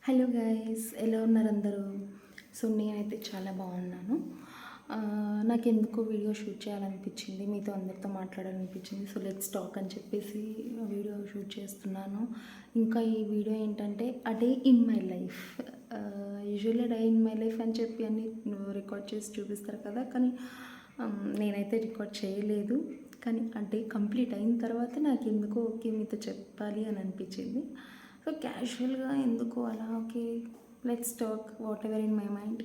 Hello guys, ఎలా ఉన్నారు అందరూ? సో నేనైతే చాలా బాగున్నాను. నాకెందుకో వీడియో షూట్ చేయాలనిపించింది, మీతో అందరితో మాట్లాడాలనిపించింది. సో లెట్స్ టాక్ అని చెప్పేసి వీడియో షూట్ చేస్తున్నాను. ఇంకా ఈ వీడియో ఏంటంటే a day in my life. Usually day in my life అని చెప్పి అన్ని రికార్డ్ చేసి చూపిస్తారు కదా, కానీ నేనైతే రికార్డ్ చేయలేదు. కానీ ఆ డే కంప్లీట్ అయిన తర్వాత నాకు ఎందుకో ఓకే మీతో చెప్పాలి అని అనిపించింది. సో క్యాజువల్గా ఎందుకో అలా okay let's talk what ever in my mind,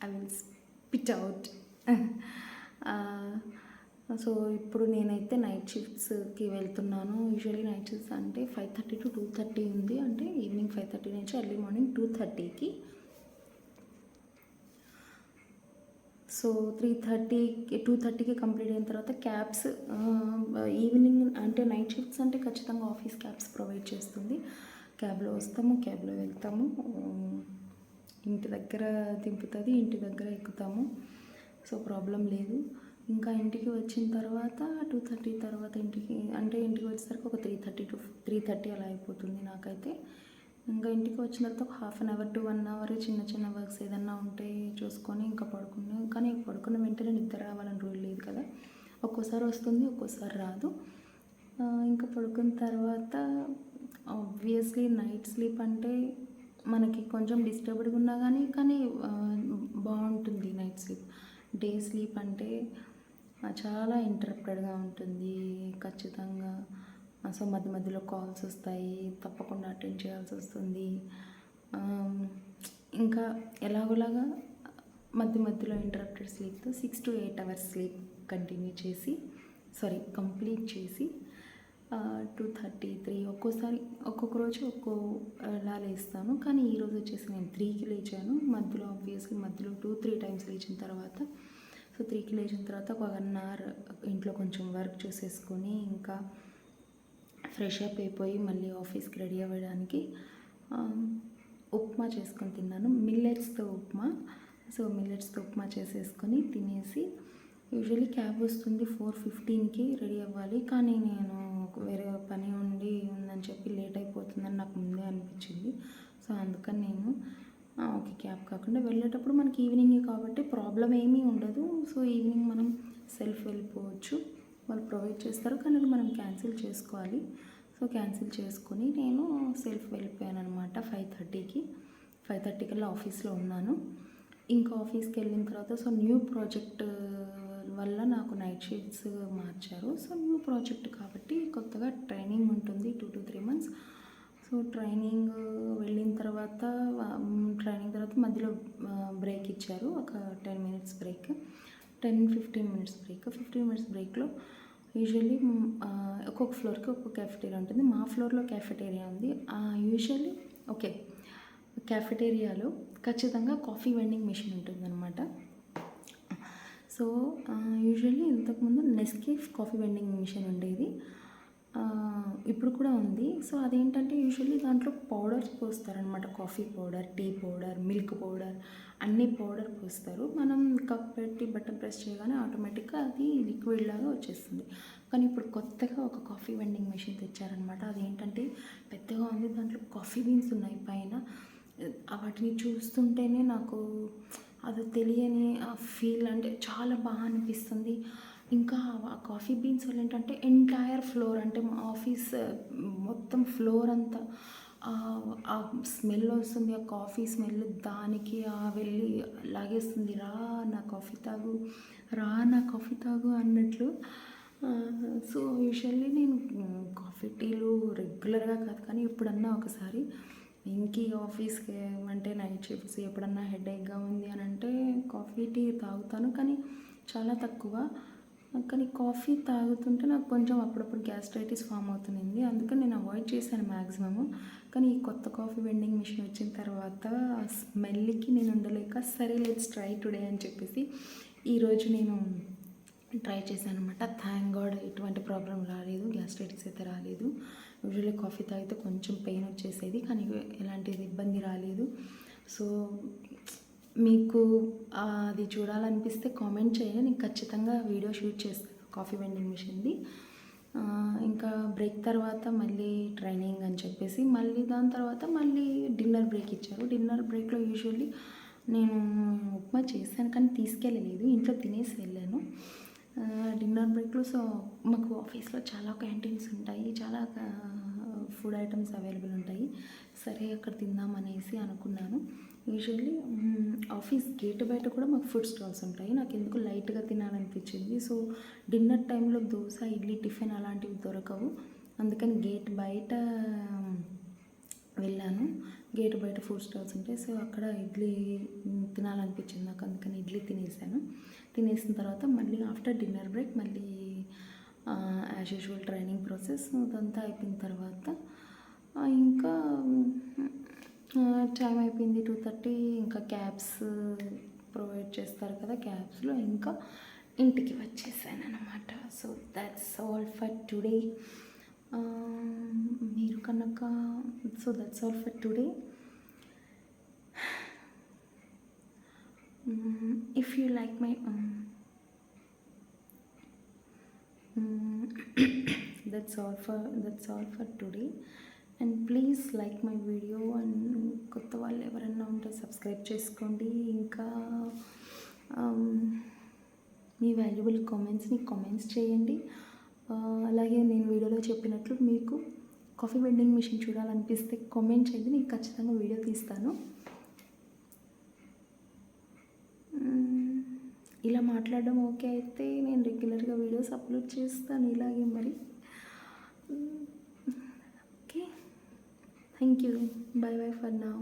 I will spit out. So ఇప్పుడు నేనైతే నైట్ షిఫ్ట్స్కి వెళ్తున్నాను. యూజువల్లీ నైట్ షిఫ్ట్స్ అంటే 5:30 to 2:30 ఉంది, అంటే ఈవినింగ్ 5:30 నుంచి ఎర్లీ మార్నింగ్ 2:30కి. సో 2:30కి కంప్లీట్ అయిన తర్వాత క్యాబ్స్ ఈవినింగ్ అంటే నైట్ షిఫ్ట్స్ అంటే ఖచ్చితంగా ఆఫీస్ క్యాబ్స్ ప్రొవైడ్ చేస్తుంది. క్యాబ్లో వస్తాము, క్యాబ్లో వెళ్తాము, ఇంటి దగ్గర దింపుతుంది, ఇంటి దగ్గర ఎక్కుతాము. సో ప్రాబ్లం లేదు. ఇంకా ఇంటికి వచ్చిన తర్వాత 2:30 తర్వాత ఇంటికి వచ్చేసరికి ఒక 3:30 అలా అయిపోతుంది నాకైతే. ఇంకా ఇంటికి వచ్చిన తర్వాత ఒక 1/2 hour to 1 hour చిన్న చిన్న వర్క్స్ ఏదన్నా ఉంటే చూసుకొని ఇంకా పడుకున్నాను. కానీ పడుకున్న వెంటనే నిద్ర రావాలని రూల్ లేదు కదా, ఒక్కోసారి వస్తుంది ఒక్కోసారి రాదు. ఇంకా పడుకున్న తర్వాత ఆబ్వియస్లీ నైట్ స్లీప్ అంటే మనకి కొంచెం డిస్టర్బ్డ్గా ఉన్నా కానీ బాగుంటుంది నైట్ స్లీప్. డే స్లీప్ అంటే చాలా ఇంటరప్టెడ్గా ఉంటుంది ఖచ్చితంగా. సో మధ్య మధ్యలో కాల్స్ వస్తాయి, తప్పకుండా అటెండ్ చేయాల్సి వస్తుంది. ఇంకా ఎలాగోలాగా మధ్య మధ్యలో ఇంటరప్టెడ్ స్లీప్తో 6 to 8 hours స్లీప్ కంప్లీట్ చేసి 2:33 ఒక్కోసారి ఒక్కొక్క రోజు ఒక్కోలా లేస్తాను. కానీ ఈరోజు వచ్చేసి నేను 3కి లేచాను. మధ్యలో ఆబ్వియస్లీ 2-3 times లేచిన తర్వాత, సో 3కి లేచిన తర్వాత ఒక 1 hour ఇంట్లో కొంచెం వర్క్ చూసేసుకొని ఇంకా ఫ్రెష్ అప్ అయిపోయి మళ్ళీ ఆఫీస్కి రెడీ అవ్వడానికి ఉప్మా చేసుకొని తిన్నాను, మిల్లెట్స్తో ఉప్మా. సో మిల్లెట్స్తో ఉప్మా చేసేసుకొని తినేసి, యూజువల్లీ క్యాబ్ వస్తుంది 4:15కి, రెడీ అవ్వాలి. కానీ నేను వేరే పని ఉందని చెప్పి లేట్ అయిపోతుందని నాకు ముందే అనిపించింది. సో అందుకని నేను ఓకే క్యాబ్ కాకుండా వెళ్ళేటప్పుడు మనకి ఈవినింగే కాబట్టి ప్రాబ్లం ఏమీ ఉండదు. సో ఈవినింగ్ మనం సెల్ఫ్ వెళ్ళిపోవచ్చు, వాళ్ళు ప్రొవైడ్ చేస్తారు, కానీ అది మనం క్యాన్సిల్ చేసుకోవాలి. సో క్యాన్సిల్ చేసుకొని నేను సెల్ఫ్ వెళ్ళిపోయాను అనమాట 5:30 కల్లా ఆఫీస్లో ఉన్నాను. ఇంకా ఆఫీస్కి వెళ్ళిన తర్వాత సో న్యూ ప్రాజెక్ట్ వల్ల నాకు నైట్ షిఫ్ట్స్ మార్చారు. సో న్యూ ప్రాజెక్ట్ కాబట్టి కొత్తగా ట్రైనింగ్ ఉంటుంది 2 to 3 months. సో ట్రైనింగ్ వెళ్ళిన తర్వాత మధ్యలో బ్రేక్ ఇచ్చారు, ఒక 10 minutes break, 10-15 minutes break. 15 minutes బ్రేక్లో యూజువల్లీ ఒక్కొక్క ఫ్లోర్కి ఒక్కొక్క క్యాఫెటేరియా ఉంటుంది. మా ఫ్లోర్లో క్యాఫెటేరియా ఉంది. యూజువల్లీ ఓకే క్యాఫెటేరియాలో ఖచ్చితంగా కాఫీ వెండింగ్ మెషిన్ ఉంటుందన్నమాట. సో యూజువల్లీ ఇంతకుముందు నెస్కేఫ్ కాఫీ వెండింగ్ మిషన్ ఉండేది, ఇప్పుడు కూడా ఉంది. సో అదేంటంటే యూజువల్లీ దాంట్లో పౌడర్స్ పోస్తారనమాట, coffee powder, tea powder, milk powder, అన్ని పౌడర్ పోస్తారు. మనం కప్ పెట్టి బటన్ ప్రెస్ చేయగానే ఆటోమేటిక్గా అది లిక్విడ్ లాగా వచ్చేస్తుంది. కానీ ఇప్పుడు కొత్తగా ఒక కాఫీ వెండింగ్ మెషిన్ తెచ్చారనమాట. అదేంటంటే పెద్దగా ఉంది, దాంట్లో కాఫీ బీన్స్ ఉన్నాయి పైన. వాటిని చూస్తుంటేనే నాకు అది తెలియని ఫీల్, అంటే చాలా బాగా అనిపిస్తుంది. ఇంకా ఆ కాఫీ బీన్స్ వల్ల ఏంటంటే ఎంటైర్ ఫ్లోర్, అంటే మా ఆఫీస్ మొత్తం ఫ్లోర్ అంతా ఆ స్మెల్ వస్తుంది, ఆ కాఫీ స్మెల్ దానికి వెళ్ళి లాగేస్తుంది, రా నా కాఫీ తాగు, రా నా కాఫీ తాగు అన్నట్లు. సో యూజువల్లీ నేను కాఫీ టీలు రెగ్యులర్గా కాదు, కానీ ఎప్పుడన్నా ఒకసారి ఇంకి ఆఫీస్కి అంటే నైట్ షిఫ్ట్స్ ఎప్పుడన్నా హెడేక్గా ఉంది అని అంటే కాఫీ టీ తాగుతాను, కానీ చాలా తక్కువ. కానీ కాఫీ తాగుతుంటే నాకు కొంచెం అప్పుడప్పుడు గ్యాస్ట్రైటిస్ ఫామ్ అవుతుంది, అందుకని నేను అవాయిడ్ చేశాను మ్యాక్సిమము. కానీ ఈ కొత్త కాఫీ వెండింగ్ మిషన్ వచ్చిన తర్వాత ఆ స్మెల్కి నేను ఉండలేక సరే లెట్స్ ట్రై టుడే అని చెప్పేసి ఈరోజు నేను ట్రై చేశాను అనమాట. థ్యాంక్ గాడ్ ఎటువంటి ప్రాబ్లం రాలేదు, గ్యాస్ట్రైటిస్ అయితే రాలేదు. యూజువల్లీ కాఫీ తాగితే కొంచెం పెయిన్ వచ్చేసేది, కానీ ఎలాంటిది ఇబ్బంది రాలేదు. సో మీకు అది చూడాలనిపిస్తే కామెంట్ చేయండి, నేను ఖచ్చితంగా వీడియో షూట్ చేస్తాను కాఫీ వెండింగ్ మిషన్ది. ఇంకా బ్రేక్ తర్వాత మళ్ళీ ట్రైనింగ్ అని చెప్పేసి మళ్ళీ దాని తర్వాత మళ్ళీ డిన్నర్ బ్రేక్ ఇచ్చారు. డిన్నర్ బ్రేక్లో యూజువల్లీ నేను ఉప్మా చేశాను కానీ తీసుకెళ్ళలేదు, ఇంట్లో తినేసి వెళ్ళాను. డిన్నర్ బ్రేక్లో సో మాకు ఆఫీస్లో చాలా క్యాంటీన్స్ ఉంటాయి, చాలా ఫుడ్ ఐటమ్స్ అవైలబుల్ ఉంటాయి. సరే అక్కడ తిందాం అనేసి అనుకున్నాను. యూజువల్లీ ఆఫీస్ గేట్ బయట కూడా మాకు ఫుడ్ స్టాల్స్ ఉంటాయి. నాకు ఎందుకు లైట్గా తినాలనిపించింది. సో డిన్నర్ టైంలో దోశ, ఇడ్లీ, టిఫిన్ అలాంటివి దొరకవు. అందుకని గేట్ బయట వెళ్ళాను. గేట్ బయట ఫుడ్ స్టాల్స్ ఉంటాయి. సో అక్కడ ఇడ్లీ తినాలనిపించింది నాకు, అందుకని ఇడ్లీ తినేసాను. తినేసిన తర్వాత మళ్ళీ ఆఫ్టర్ డిన్నర్ బ్రేక్ మళ్ళీ యాజ్ యూజువల్ ట్రైనింగ్ ప్రాసెస్ అదంతా అయిపోయిన తర్వాత ఇంకా టైం అయిపోయింది 2:30. ఇంకా క్యాబ్స్ ప్రొవైడ్ చేస్తారు కదా, క్యాబ్స్లో ఇంకా ఇంటికి వచ్చేసాను అనమాట. So that's all for today. మీరు కనుక so that's all for today. If you like my that's all for today, and please like my video, and కొత్త వాళ్ళు ఎవరైనా ఉంటే సబ్స్క్రైబ్ చేసుకోండి. ఇంకా మీ వాల్యుబుల్ కామెంట్స్ని కామెంట్స్ చేయండి. అలాగే నేను వీడియోలో చెప్పినట్లు మీకు కాఫీ వెండింగ్ మిషన్ చూడాలనిపిస్తే కామెంట్ చేయండి, నేను ఖచ్చితంగా వీడియో తీస్తాను. ఇలా మాట్లాడడం ఓకే అయితే నేను రెగ్యులర్గా వీడియోస్ అప్లోడ్ చేస్తాను ఇలాగే మరి. Okay, thank you, by by for now.